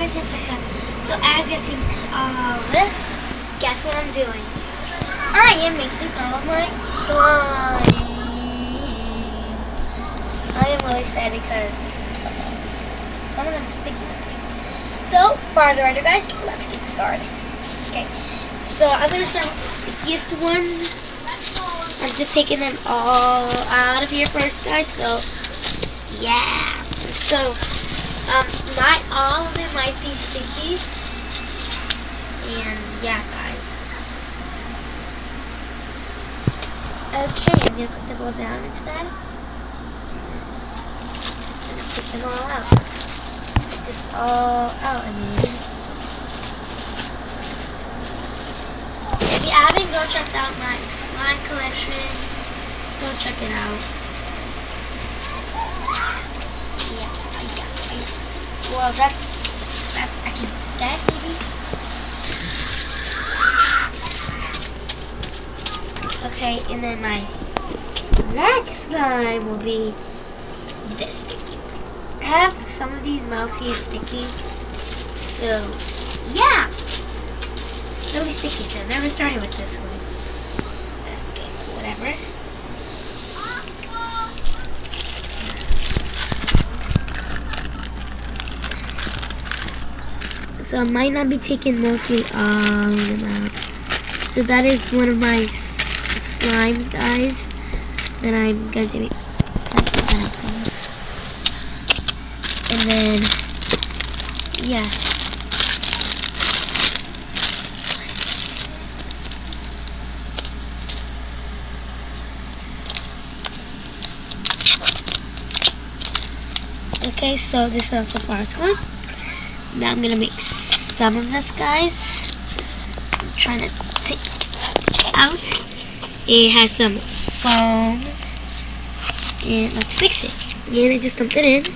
is just like a, so as you see all this, guess what I'm doing? I am mixing all of my slime. I am really sad because some of them are sticky. So, further ado guys, let's get started. Okay, so I'm going to start with the stickiest ones. I'm just taking them all out of here first guys, so yeah. So, all of them might be sticky. And yeah guys. Okay, I'm going to put them all down instead. I'm going to put them all out. This all out, I mean. If you haven't, go check out my slime collection. Go check it out. Yeah. Well, that's I can get maybe. Okay, and then my next slime will be this sticky. I have some of these melty and sticky, so yeah, really sticky. So I never started with this one. Okay, whatever. So I might not be taking mostly all of them out. So that is one of my slimes, guys, that I'm going to be. And then, yeah. Okay, so this is so far it's going. Now I'm gonna make some of this, guys. I'm trying to take it out. It has some foams. And let's mix it. And I just dumped it in.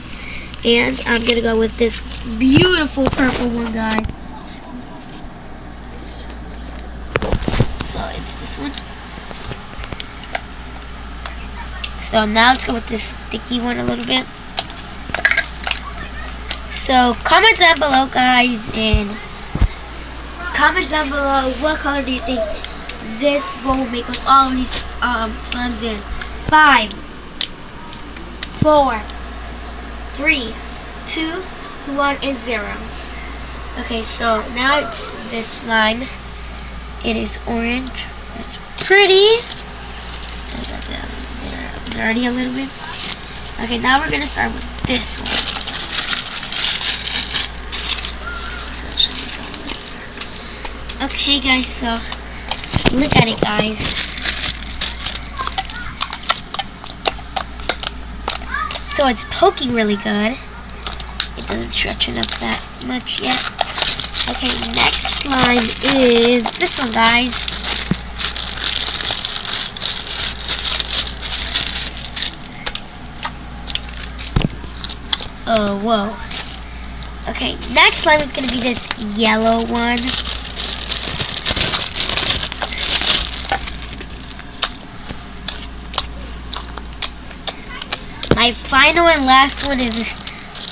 And I'm gonna go with this beautiful purple one, guys. So it's this one. So now let's go with this sticky one a little bit. So comment down below, guys, and comment down below what color do you think this bowl will make with all of these slimes in. 5, 4, 3, 2, 1, and 0. Okay, so now it's this slime. It is orange. It's pretty. Dirty a little bit. Okay, now we're gonna start with this one. Okay, guys. So look at it, guys. So it's poking really good. It doesn't stretch enough that much yet. Okay, next slime is this one, guys. Oh, whoa. Okay, next slime is going to be this yellow one. My final and last one is this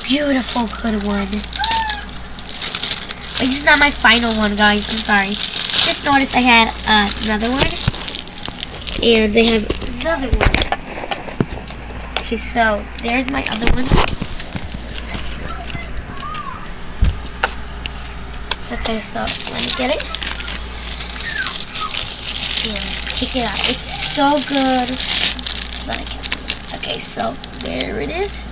beautiful good one. But this is not my final one, guys. I'm sorry. Just noticed I had another one. And they have another one. Okay, so there's my other one. Okay, so let me get it. Yeah, take it out. It's so good. But I can't. Okay, so there it is.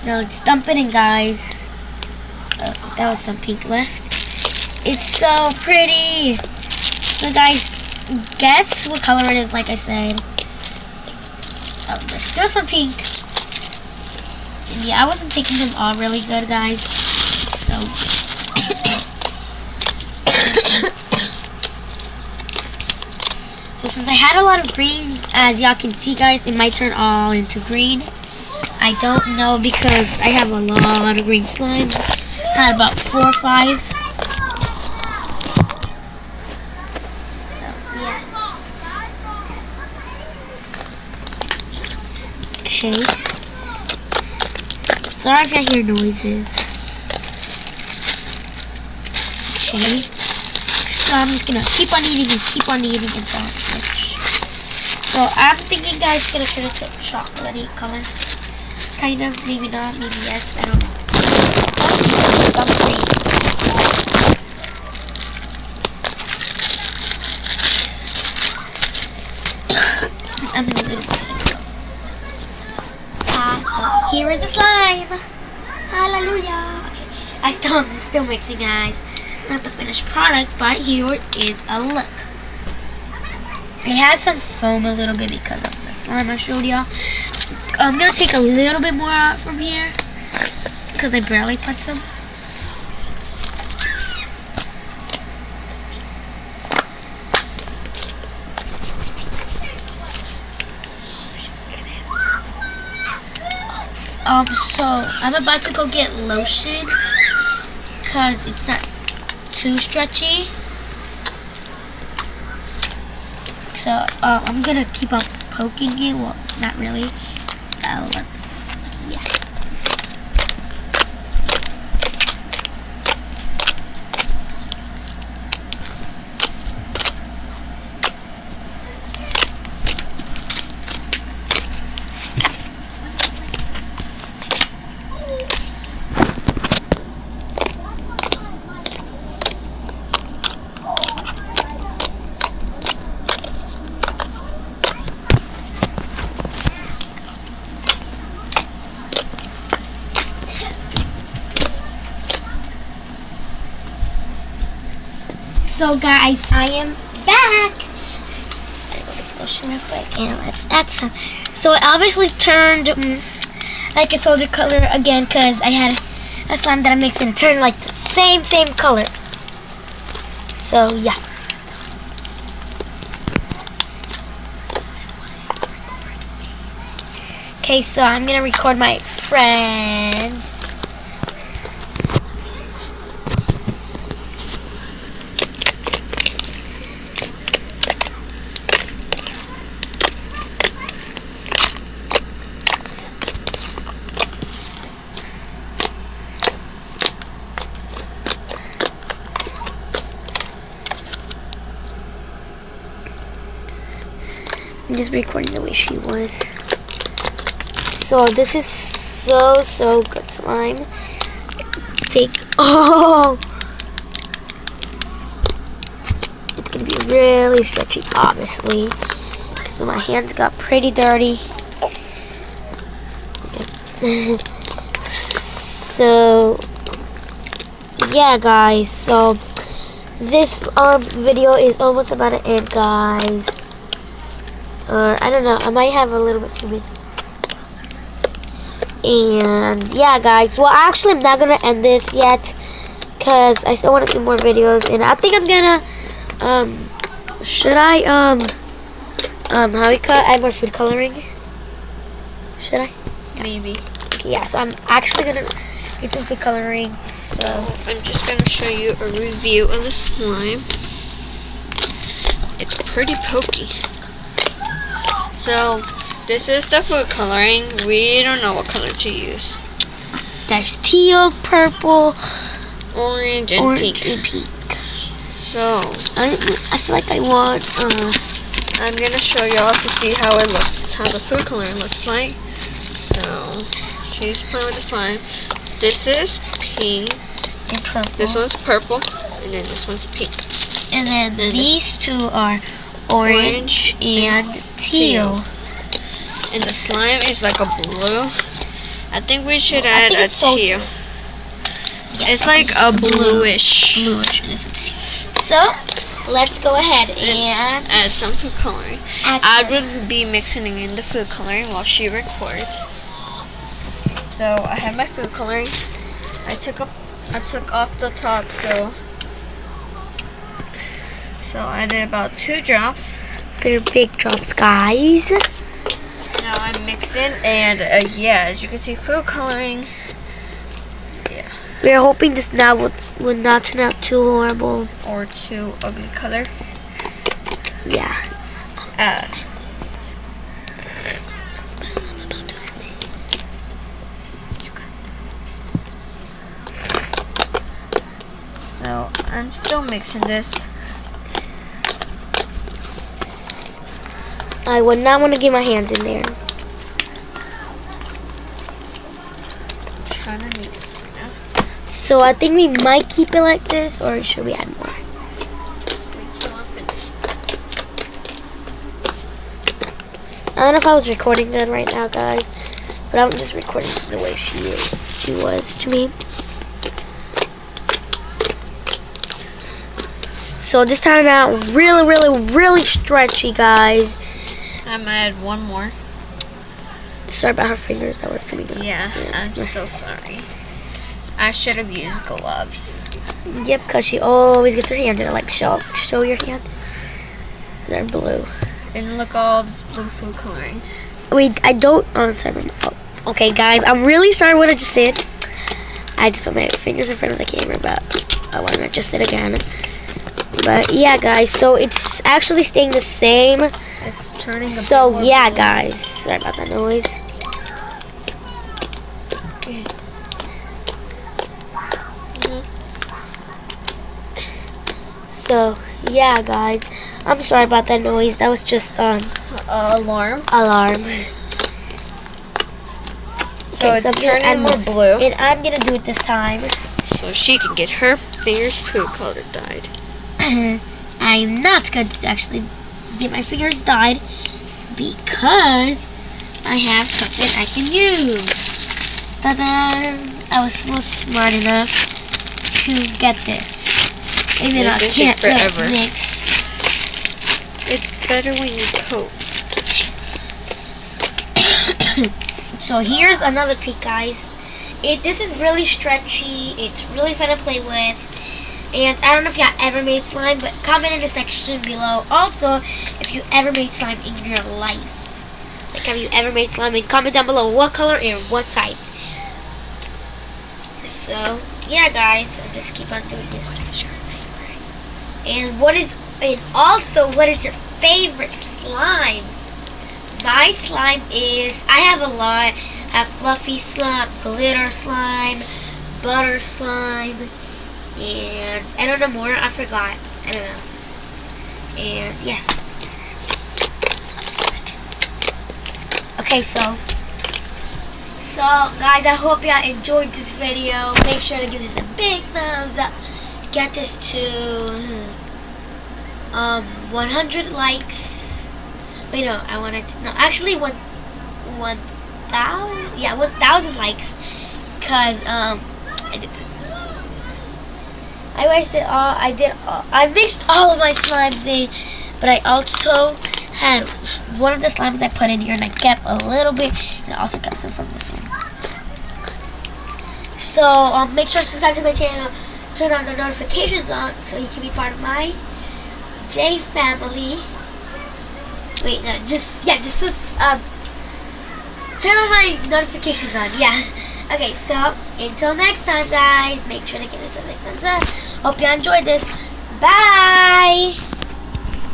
Now let's dump it in, guys. That was some pink left. It's so pretty. So guys, guess what color it is, like I said. Oh, there's still some pink. And yeah, I wasn't taking them all really good, guys. So so since I had a lot of green, as y'all can see, guys, it might turn all into green. I don't know because I have a lot of green slime. I had about 4 or 5. So, yeah. Okay. Sorry if I hear noises. okay. So I'm just gonna keep on eating and keep on eating until I finish. So I'm thinking, guys, it's gonna turn into a chocolatey color. Kind of, maybe not, maybe yes, I don't know. I'm gonna do this thing. So here is the slime. Hallelujah. Okay, I'm still mixing, guys. Not the finished product, but here is a look. It has some foam a little bit because of the slime I showed y'all. I'm gonna take a little bit more out from here because I barely put some. So I'm about to go get lotion because it's not too stretchy. So I'm gonna keep on poking it. Well, not really. Yeah. So guys, I am back. I gotta go get the lotion real quick and let's add some. So it obviously turned like a soldier color again because I had a slime that I mixed and it turned like the same color. So yeah. Okay, so I'm gonna record my friend. I'm just recording the way she was. So this is so good slime. It's gonna be really stretchy, obviously. So my hands got pretty dirty. So yeah, guys. So this video is almost about to end, guys. Or I don't know, I might have a little bit few minutes. And yeah, guys, well, actually I'm not gonna end this yet because I still want to do more videos, and I think I'm gonna should I how we cut add more food coloring? Should I? Maybe. Okay, yeah, so I'm actually gonna get some food coloring. So I'm just gonna show you a review of the slime. It's pretty pokey. So, this is the food coloring. We don't know what color to use. There's teal, purple, Orange, and pink. So, I feel like I want, I'm going to show y'all to see how it looks, how the food coloring looks like. So, she's playing with the slime. This is pink. And purple. This one's purple. And then this one's pink. And then these two are orange and teal. And the slime is like a blue. I think we should add a teal. Yeah, it's like a bluish. So let's go ahead and add some food coloring. I would be mixing in the food coloring while she records. So I have my food coloring. I took off the top, so I did about 2 drops. They're big drops, guys. Now I'm mixing, and yeah, as you can see, food coloring. Yeah. We're hoping this now would not turn out too horrible or too ugly color. Yeah. So I'm still mixing this. I would not want to get my hands in there. I'm trying to make this right now. So I think we might keep it like this, or should we add more? Just wait till I'm finished. I don't know if I was recording good right now, guys, but I'm just recording the way she was to me. So this turned out really, really, really stretchy, guys. I'm gonna add one more. Sorry about her fingers that were coming out. Yeah, I'm so sorry. I should have used gloves. Yep, because she always gets her hands in it. Like, show your hand. They're blue. And look all this blue food coloring. Wait, I don't. Oh, sorry. Oh, okay, guys, I'm really sorry what I just did. I just put my fingers in front of the camera, but I want to just did again. But yeah, guys, so it's actually staying the same. It's turning. So yeah, guys, sorry about that noise. Okay. So yeah, guys, I'm sorry about that noise. That was just Alarm. So Okay, it's so turning more blue. And I'm gonna do it this time. So she can get her fingers food color dyed. I'm not going to actually get my fingers dyed because I have something I can use. Ta-da! I was so smart enough to get this. And then I can't forever. mix. It's better when you coat. So here's another peek, guys. This is really stretchy. It's really fun to play with. And I don't know if y'all ever made slime, but comment in the section below. Also, if you ever made slime in your life. Like, have you ever made slime? And comment down below what color and what type. So, yeah, guys. I'll just keep on doing it. What is your favorite? And what is your favorite slime? My slime is, I have a lot. I have fluffy slime, glitter slime, butter slime, and I don't know more. I forgot. I don't know. And yeah. Okay, so guys, I hope y'all enjoyed this video. Make sure to give this a big thumbs up. Get this to 100 likes. Wait, no, I wanted to, no, actually 1,000, yeah, 1,000 likes, cause I did this. I mixed all of my slimes in, but I also had one of the slimes I put in here, and I kept a little bit, and I also kept some from this one. So make sure to subscribe to my channel, turn on the notifications on, so you can be part of my J family. Wait, no, turn on my notifications on, yeah. Okay, so, until next time, guys, make sure to give this a big thumbs up. Hope you enjoyed this. Bye!